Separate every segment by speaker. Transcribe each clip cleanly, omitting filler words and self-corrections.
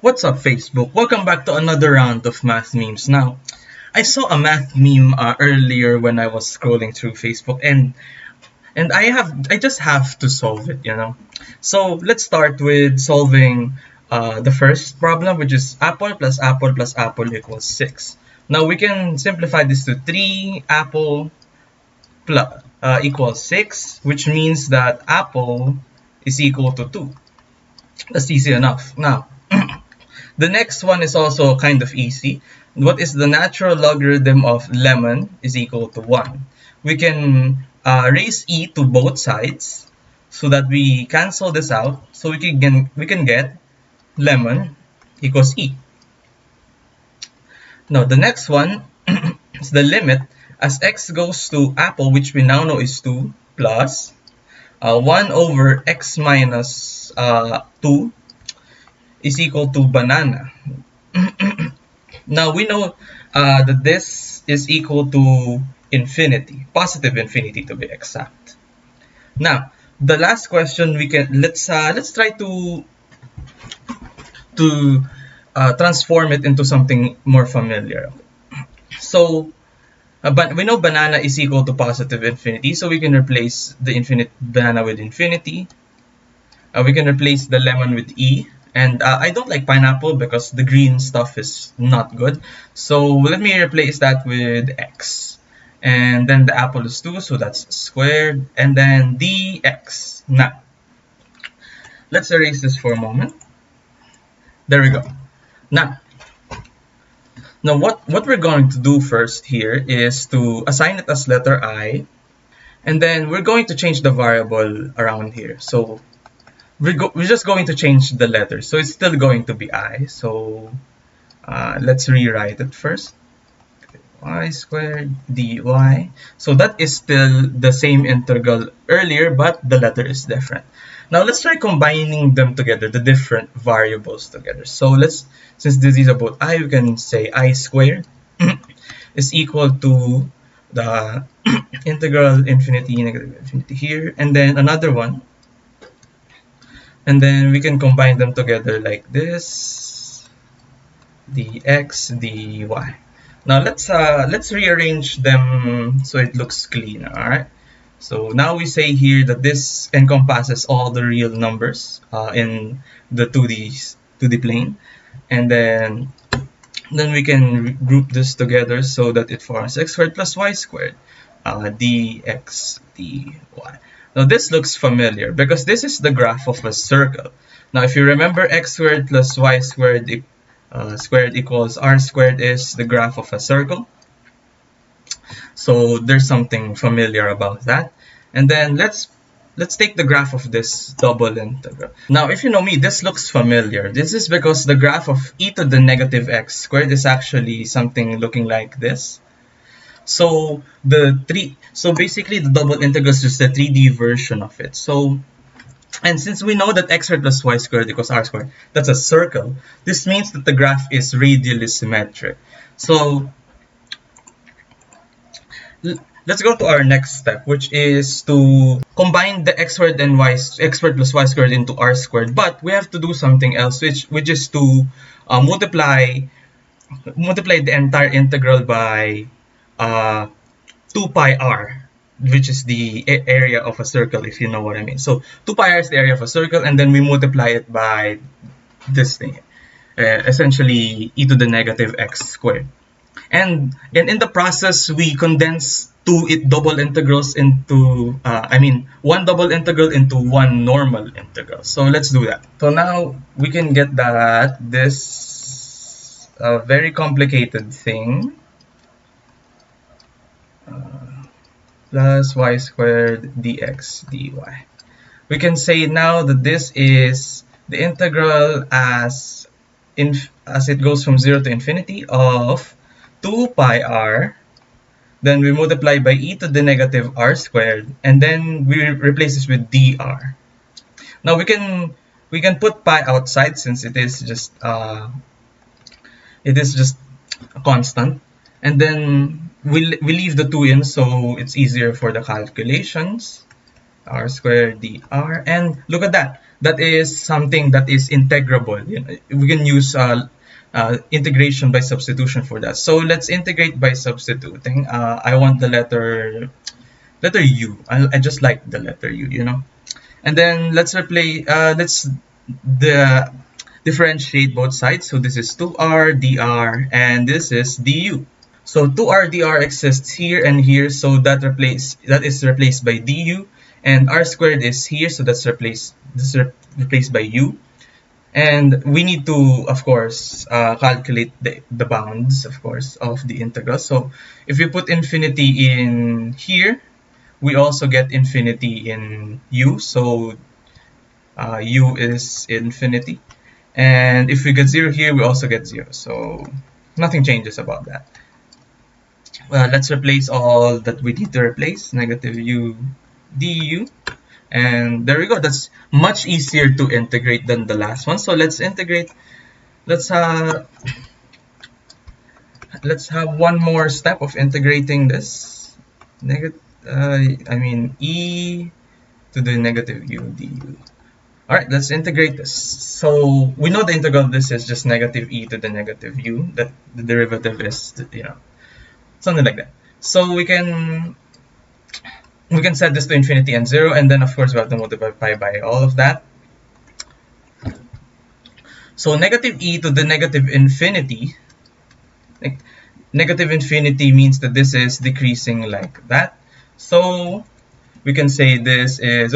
Speaker 1: What's up, Facebook? Welcome back to another round of math memes. Now, I saw a math meme earlier when I was scrolling through Facebook, and I just have to solve it, you know. So let's start with solving the first problem, which is apple plus apple plus apple equals 6. Now we can simplify this to 3 apple plus equals 6, which means that apple is equal to 2. That's easy enough. Now, the next one is also kind of easy. What is the natural logarithm of lemon is equal to 1? We can raise e to both sides so that we cancel this out. So we can get lemon equals e. Now the next one is the limit as x goes to apple, which we now know is 2, plus 1 over x minus 2 is equal to banana. Now we know that this is equal to infinity, positive infinity to be exact. Now the last question we can let's try to transform it into something more familiar. So but we know banana is equal to positive infinity, so we can replace the infinite banana with infinity. We can replace the lemon with e. And I don't like pineapple because the green stuff is not good. So let me replace that with x. And then the apple is 2, so that's squared. And then dx. Now, let's erase this for a moment. There we go. Now what we're going to do first here is to assign it as letter I. And then we're going to change the variable around here. So we're just going to change the letters, so it's still going to be I. So let's rewrite it first. Y squared dy. So that is still the same integral earlier, but the letter is different. Now let's try combining them together, the different variables together. So since this is about I, we can say I squared is equal to the integral infinity negative infinity here, and then another one. And then we can combine them together like this, dx dy. Now let's rearrange them so it looks clean. All right. So now we say here that this encompasses all the real numbers in the 2D plane, and then we can group this together so that it forms x squared plus y squared dx dy. Now this looks familiar because this is the graph of a circle. Now if you remember, x squared plus y squared squared equals r squared is the graph of a circle. So there's something familiar about that. And then let's take the graph of this double integral. Now if you know me, this looks familiar. This is because the graph of e to the negative x squared is actually something looking like this. So basically the double integral is just a 3D version of it. So, and since we know that x squared plus y squared equals r squared, that's a circle. This means that the graph is radially symmetric. So let's go to our next step, which is to combine the x squared and x squared plus y squared into r squared. But we have to do something else, which is to multiply the entire integral by 2 pi r, which is the area of a circle, if you know what I mean. So 2 pi r is the area of a circle, and then we multiply it by this thing, essentially e to the negative x squared. And in the process, we condense double integrals into, one double integral into one normal integral. So let's do that. So now we can get that this very complicated thing plus y squared dx dy. We can say now that this is the integral as it goes from 0 to infinity of 2 pi r, then we multiply by e to the negative r squared, and then we replace this with dr. Now we can put pi outside since it is just a constant, and then we leave the 2 in so it's easier for the calculations. R squared dr, and look at that. that is something that is integrable. You know, we can use integration by substitution for that. So let's integrate by substituting. I want the letter u. I just like the letter u, you know. And then let's replace. The differentiate both sides. So this is 2r dr and this is du. So 2r dr exists here and here, so that is replaced by du, and r squared is here, so that's replaced by u. And we need to, of course, calculate the bounds, of course, of the integral. So if we put infinity in here, we also get infinity in u, so u is infinity. And if we get 0 here, we also get 0, so nothing changes about that. Let's replace all that we need to replace, negative u du, and there we go. That's much easier to integrate than the last one. So let's integrate. Let's have one more step of integrating this. E to the negative u du. Alright, let's integrate this. So we know the integral of this is just negative e to the negative u, that the derivative is, you know, something like that. So we can set this to infinity and 0, and then of course we have to multiply by all of that. So negative e to the negative infinity, negative infinity means that this is decreasing like that. So we can say this is,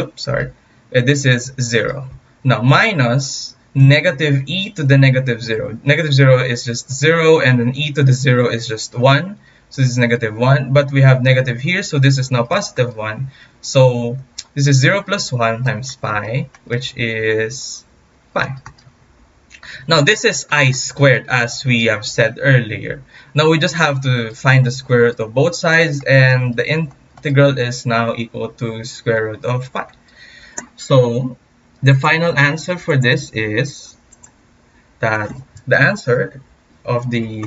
Speaker 1: this is 0. Now minus negative e to the negative 0. Negative 0 is just 0, and then e to the 0 is just 1. So this is negative 1, but we have negative here, so this is now positive 1. So this is 0 plus 1 times pi, which is pi. Now this is I squared, as we have said earlier. Now we just have to find the square root of both sides, and the integral is now equal to square root of pi. So the final answer for this is that the answer of the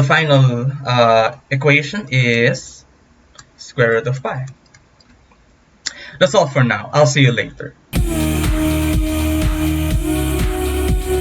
Speaker 1: final equation is square root of pi. That's all for now. I'll see you later.